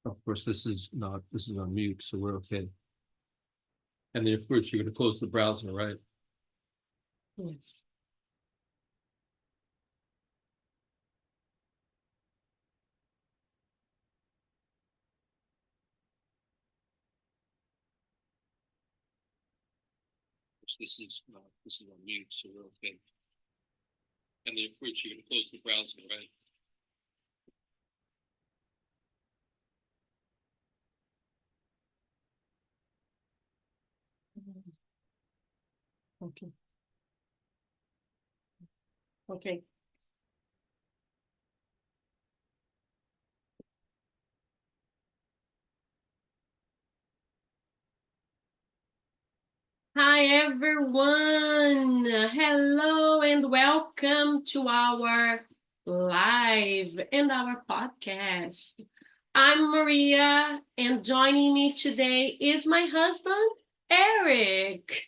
Of course, this is on mute, so we're okay. And then of course, you're gonna close the browser, right? Yes. This is on mute, so we're okay. And then of course, you're gonna close the browser, right? Okay. Okay. Hi, everyone. Hello and welcome to our live and our podcast. I'm Maria, and joining me today is my husband, Eric.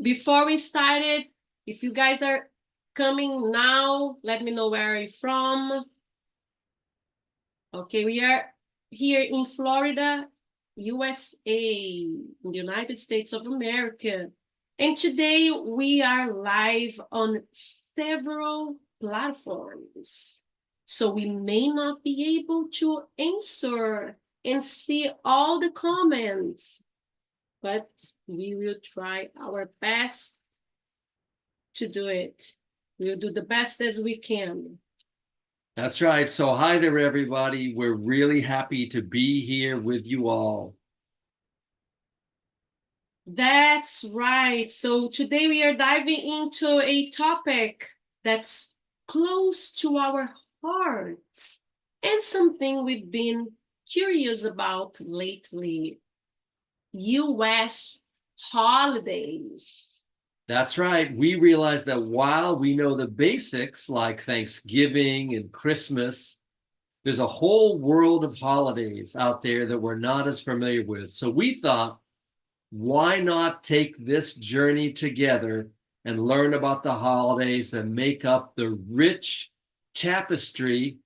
Before we started, if you guys are coming now, let me know where you're from. Okay, we are here in Florida, USA, in the United States of America. And today we are live on several platforms. So we may not be able to answer and see all the comments, but we will try our best to do it. We'll do the best as we can. That's right. So hi there, everybody. We're really happy to be here with you all. That's right. So today we are diving into a topic that's close to our hearts and something we've been curious about lately. US holidays. That's right. We realize that while we know the basics like Thanksgiving and Christmas, there's a whole world of holidays out there that we're not as familiar with. So we thought, why not take this journey together and learn about the holidays that make up the rich tapestry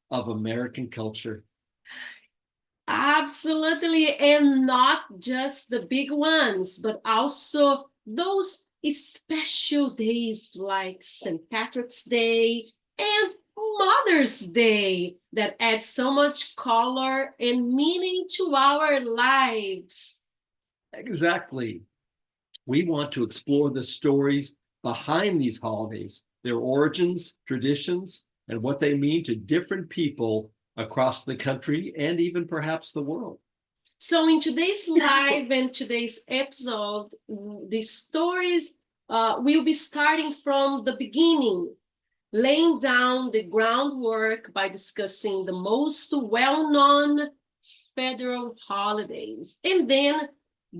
of American culture? Absolutely, and not just the big ones, but also those special days like St. Patrick's Day and Mother's Day that add so much color and meaning to our lives. Exactly. We want to explore the stories behind these holidays, their origins, traditions, and what they mean to different people across the country and even perhaps the world. So in today's live and today's episode, the stories will be starting from the beginning, laying down the groundwork by discussing the most well-known federal holidays, and then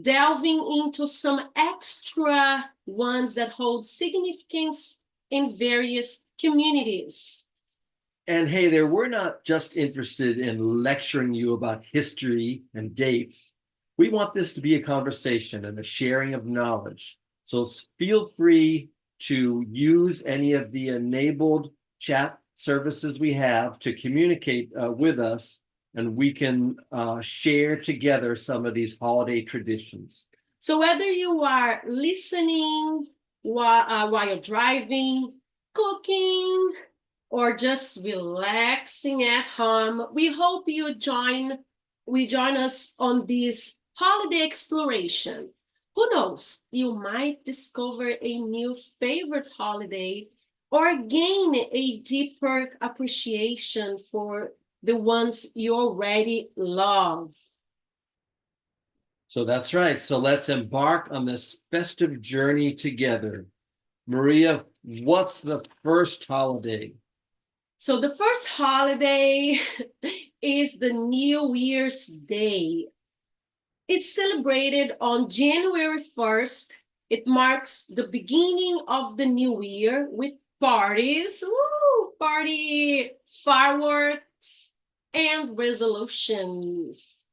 delving into some extra ones that hold significance in various communities. And hey there, we're not just interested in lecturing you about history and dates. We want this to be a conversation and a sharing of knowledge. So feel free to use any of the enabled chat services we have to communicate with us, and we can share together some of these holiday traditions. So whether you are listening while you're driving, cooking, or just relaxing at home, we hope you join us on this holiday exploration. Who knows, you might discover a new favorite holiday or gain a deeper appreciation for the ones you already love. So that's right. So let's embark on this festive journey together. Maria, what's the first holiday? So the first holiday is the New Year's Day. It's celebrated on January 1st. It marks the beginning of the new year with parties, party, fireworks, and resolutions.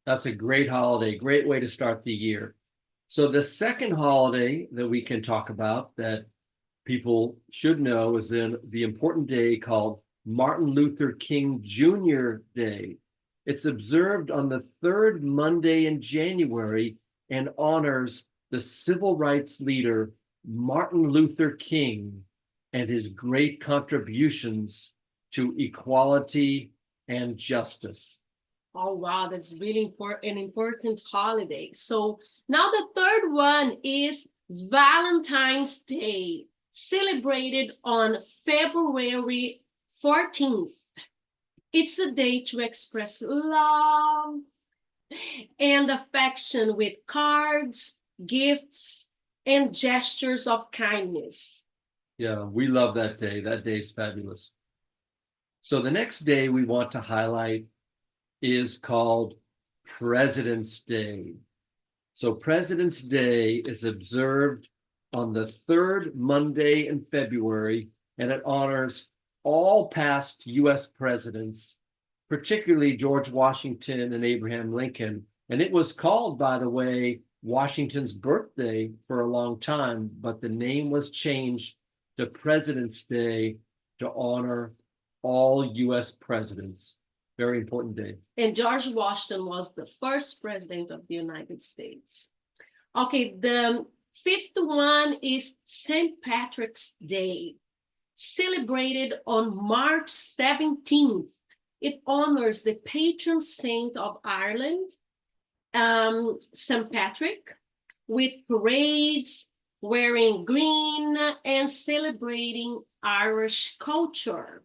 That's a great holiday, great way to start the year. So the second holiday that we can talk about that people should know is then the important day called Martin Luther King Jr. Day. It's observed on the third Monday in January and honors the civil rights leader Martin Luther King and his great contributions to equality and justice. Oh, wow, that's really an important holiday. So now the third one is Valentine's Day, celebrated on February 14th. It's a day to express love and affection with cards, gifts, and gestures of kindness. Yeah, we love that day. That day is fabulous. So the next day we want to highlight is called President's Day. So President's Day is observed on the third Monday in February, and it honors all past US presidents, particularly George Washington and Abraham Lincoln. And it was called, by the way, Washington's birthday for a long time, but the name was changed to President's Day to honor all US presidents. Very important day. And George Washington was the first president of the United States. Okay, the fifth one is St. Patrick's Day, celebrated on March 17th. It honors the patron saint of Ireland, St. Patrick, with parades, wearing green, and celebrating Irish culture.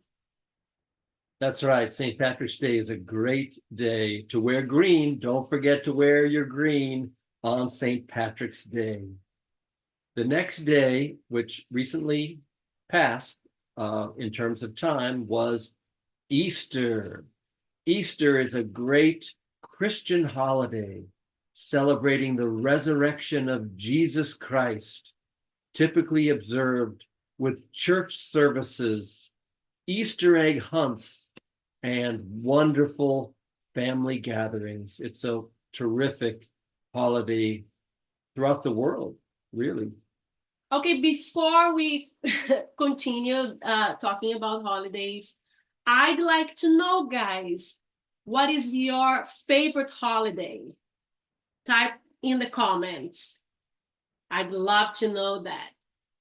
That's right. St. Patrick's Day is a great day to wear green. Don't forget to wear your green on St. Patrick's Day. The next day, which recently passed in terms of time, was Easter. Easter is a great Christian holiday celebrating the resurrection of Jesus Christ, typically observed with church services, Easter egg hunts, and wonderful family gatherings. It's a terrific holiday throughout the world, really. Okay, before we continue talking about holidays, I'd like to know, guys, what is your favorite holiday? Type in the comments. I'd love to know that.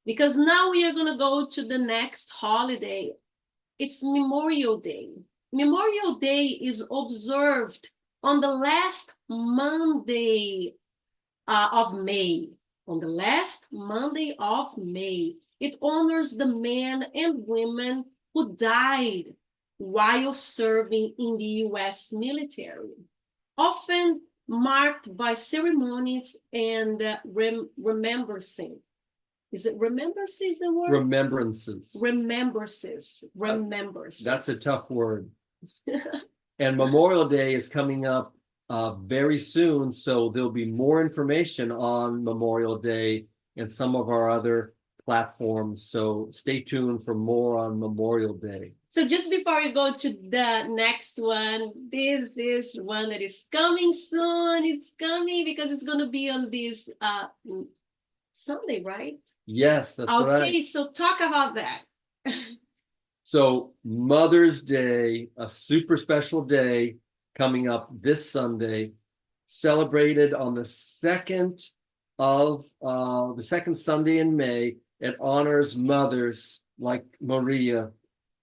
Because now we are going to go to the next holiday. It's Memorial Day. Memorial Day is observed on the last Monday of May. On the last Monday of May, it honors the men and women who died while serving in the US military, often marked by ceremonies and remembrancing. Is it remembrances the word? Remembrances. Remembrances. That's a tough word. And Memorial Day is coming up very soon, so there'll be more information on Memorial Day and some of our other platforms. So stay tuned for more on Memorial Day. So just before you go to the next one, this is one that is coming soon. It's coming because it's going to be on this Sunday, right? Yes, that's right. Okay, so talk about that. So Mother's Day, a super special day coming up this Sunday, celebrated on the second Sunday in May. It honors mothers like Maria.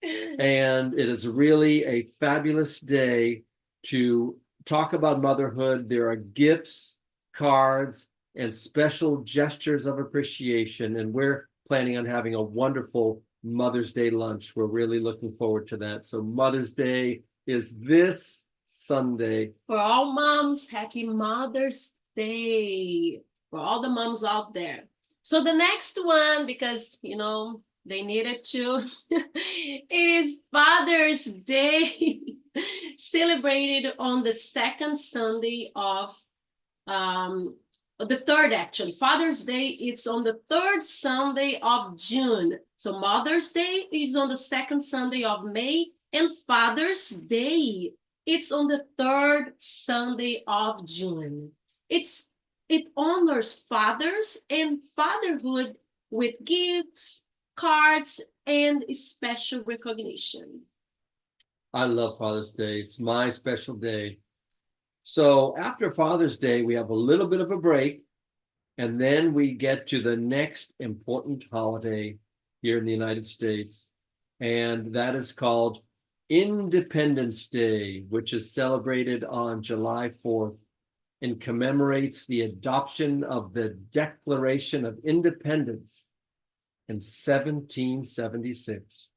And it is really a fabulous day to talk about motherhood. There are gifts, cards, and special gestures of appreciation. And we're planning on having a wonderful Mother's Day lunch. We're really looking forward to that. So Mother's Day is this Sunday. For all moms, happy Mother's Day. For all the moms out there. So the next one, because, you know, they needed to, it is Father's Day, celebrated on the second Sunday of, the third actually. Father's Day, it's on the third Sunday of June. So Mother's Day is on the second Sunday of May, and Father's Day, it's on the third Sunday of June. It honors fathers and fatherhood with gifts, cards, and special recognition. I love Father's Day. It's my special day. So after Father's Day, we have a little bit of a break, and then we get to the next important holiday here in the United States, and that is called Independence Day, which is celebrated on July 4th and commemorates the adoption of the Declaration of Independence in 1776.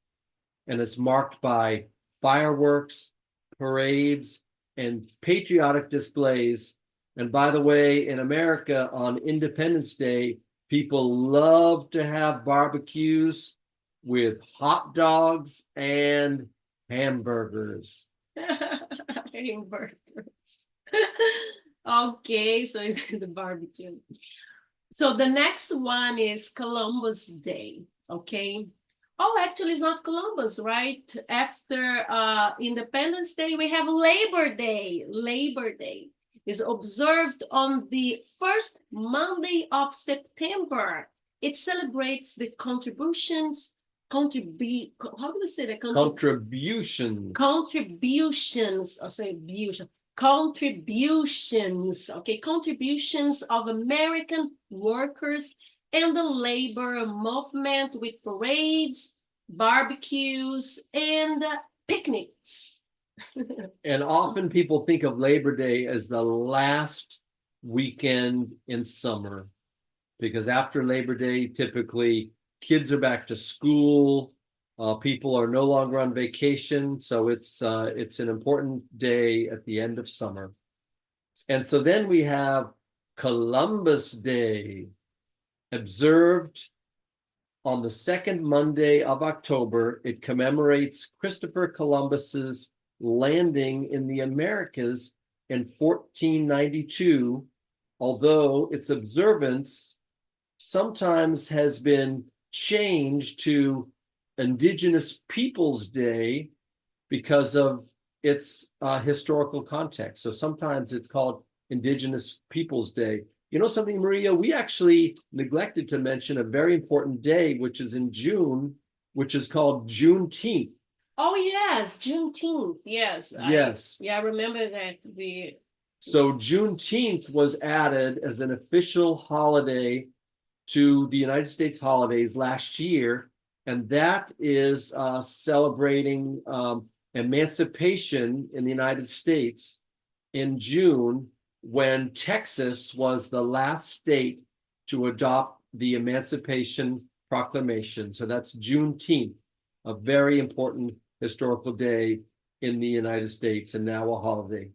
And it's marked by fireworks, parades, and patriotic displays. And by the way, in America on Independence Day, people love to have barbecues with hot dogs and hamburgers. Hamburgers. Okay, so it's the barbecue. So the next one is Columbus Day, okay? Oh, actually, it's not Columbus, right? After Independence Day, we have Labor Day. Labor Day is observed on the first Monday of September. It celebrates the contributions, how do we say that? Contributions, I'll say contributions, okay, contributions of American workers and the labor movement with parades, barbecues, and picnics. And often people think of Labor Day as the last weekend in summer, because after Labor Day, typically kids are back to school, people are no longer on vacation, so it's an important day at the end of summer. And so then we have Columbus Day, observed on the second Monday of October. It commemorates Christopher Columbus's landing in the Americas in 1492, although its observance sometimes has been changed to Indigenous Peoples Day because of its historical context. So sometimes it's called Indigenous Peoples Day. You know something, Maria? We actually neglected to mention a very important day, which is in June, which is called Juneteenth. Oh, yes, Juneteenth. Yes. Yes. I remember that. So Juneteenth was added as an official holiday to the United States holidays last year, and that is celebrating emancipation in the United States in June, when Texas was the last state to adopt the Emancipation Proclamation. So that's Juneteenth, a very important historical day in the United States, and now a holiday.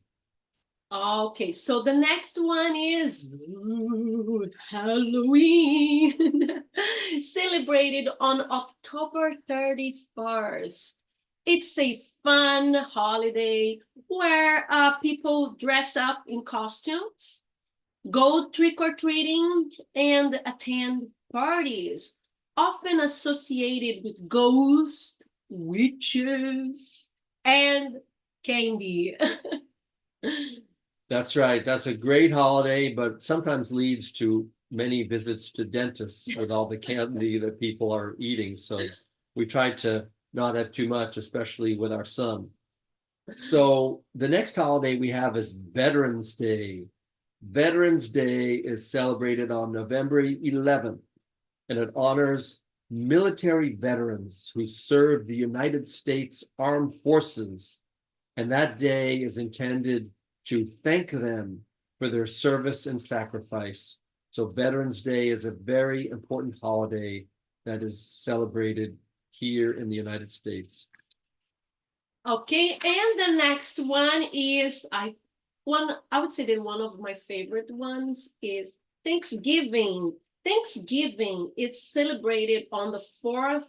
Okay, so the next one is Halloween, celebrated on October 31st. It's a fun holiday where people dress up in costumes, go trick-or-treating, and attend parties, often associated with ghosts, witches, and candy. That's right. That's a great holiday, but sometimes leads to many visits to dentists with all the candy that people are eating. So we try to not have too much, especially with our son. So the next holiday we have is Veterans Day. Veterans Day is celebrated on November 11th, and it honors military veterans who served the United States Armed Forces. And that day is intended to thank them for their service and sacrifice. So Veterans Day is a very important holiday that is celebrated here in the United States. Okay, and the next one is I would say that one of my favorite ones is Thanksgiving. Thanksgiving, it's celebrated on the fourth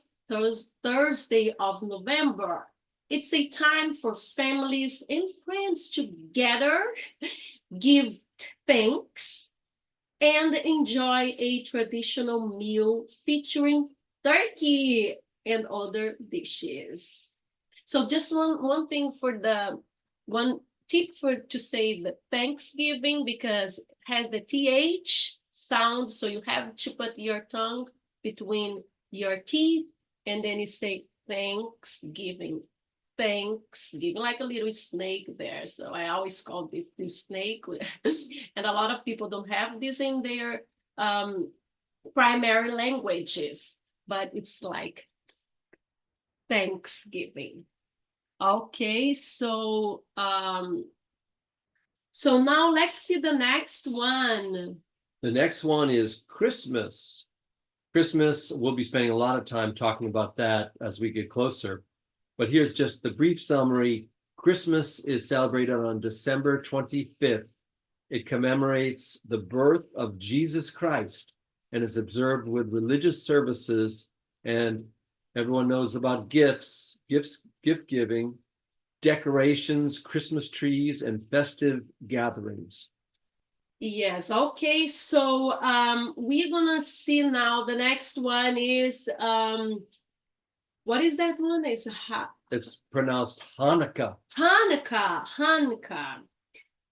Thursday of November. It's a time for families and friends to gather, give thanks, and enjoy a traditional meal featuring turkey and other dishes. So just one thing for one tip to say the Thanksgiving, because it has the TH sound, so you have to put your tongue between your teeth and then you say Thanksgiving. Thanksgiving, like a little snake there. So I always call this snake. And a lot of people don't have this in their primary languages, but it's like Thanksgiving. Okay, so now let's see the next one. The next one is Christmas. Christmas, we'll be spending a lot of time talking about that as we get closer. But here's just the brief summary. Christmas is celebrated on December 25th. It commemorates the birth of Jesus Christ and is observed with religious services. And everyone knows about gifts, gift giving, decorations, Christmas trees, and festive gatherings. Yes, okay, so we're gonna see now the next one is what is that one? It's pronounced Hanukkah. Hanukkah.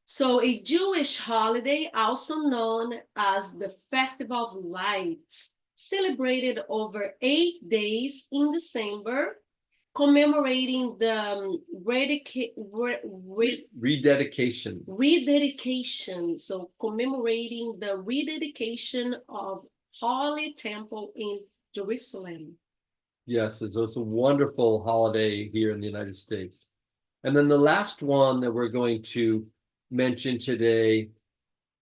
So a Jewish holiday, also known as the Festival of Lights, celebrated over 8 days in December, commemorating the rededication. So commemorating the rededication of Holy Temple in Jerusalem. Yes, it's also a wonderful holiday here in the United States. And then the last one that we're going to mention today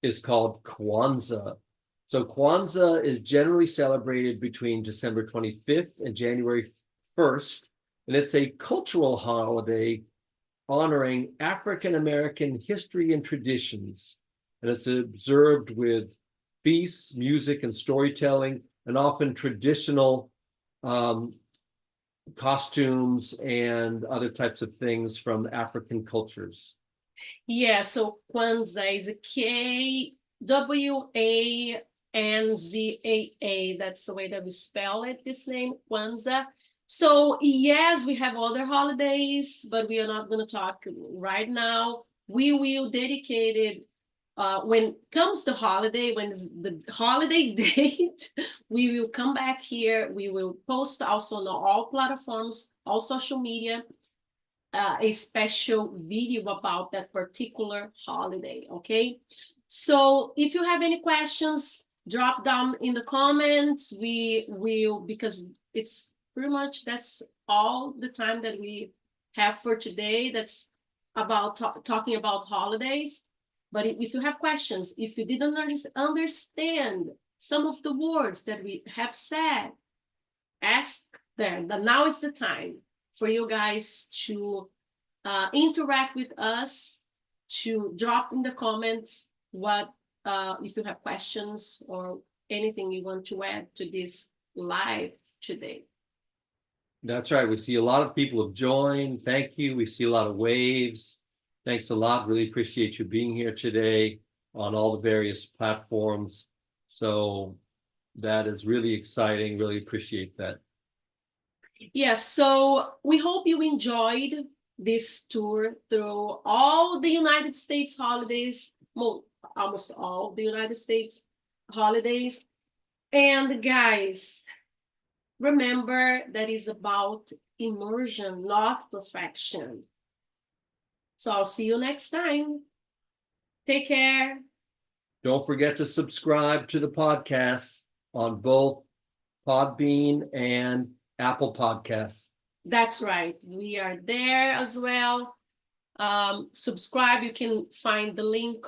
is called Kwanzaa. So Kwanzaa is generally celebrated between December 25th and January 1st. And it's a cultural holiday honoring African American history and traditions. And it's observed with feasts, music, and storytelling, and often traditional costumes and other types of things from African cultures. Yeah, so Kwanzaa is a Kwanzaa. That's the way that we spell it, this name, Kwanzaa. So yes, we have other holidays, but we are not going to talk right now. We will dedicate it when comes the holiday, when is the holiday date, we will come back here. We will post also on all platforms, all social media, a special video about that particular holiday, okay? So if you have any questions, drop down in the comments. We will, because it's pretty much that's all the time that we have for today. That's about talking about holidays. But if you have questions, if you didn't understand some of the words that we have said, ask them. Now is the time for you guys to interact with us, to drop in the comments what if you have questions or anything you want to add to this live today. That's right. We see a lot of people have joined. Thank you. We see a lot of waves. Thanks a lot. Really appreciate you being here today on all the various platforms. So that is really exciting. Really appreciate that. Yes, so we hope you enjoyed this tour through all the United States holidays, almost all the United States holidays. And guys, remember that is about immersion, not perfection. So I'll see you next time. Take care. Don't forget to subscribe to the podcast on both Podbean and Apple Podcasts. That's right. We are there as well. Subscribe. You can find the link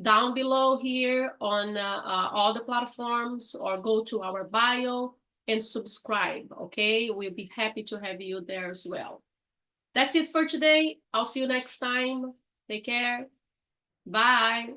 down below here on all the platforms, or go to our bio and subscribe. Okay, we'll be happy to have you there as well. That's it for today. I'll see you next time. Take care. Bye.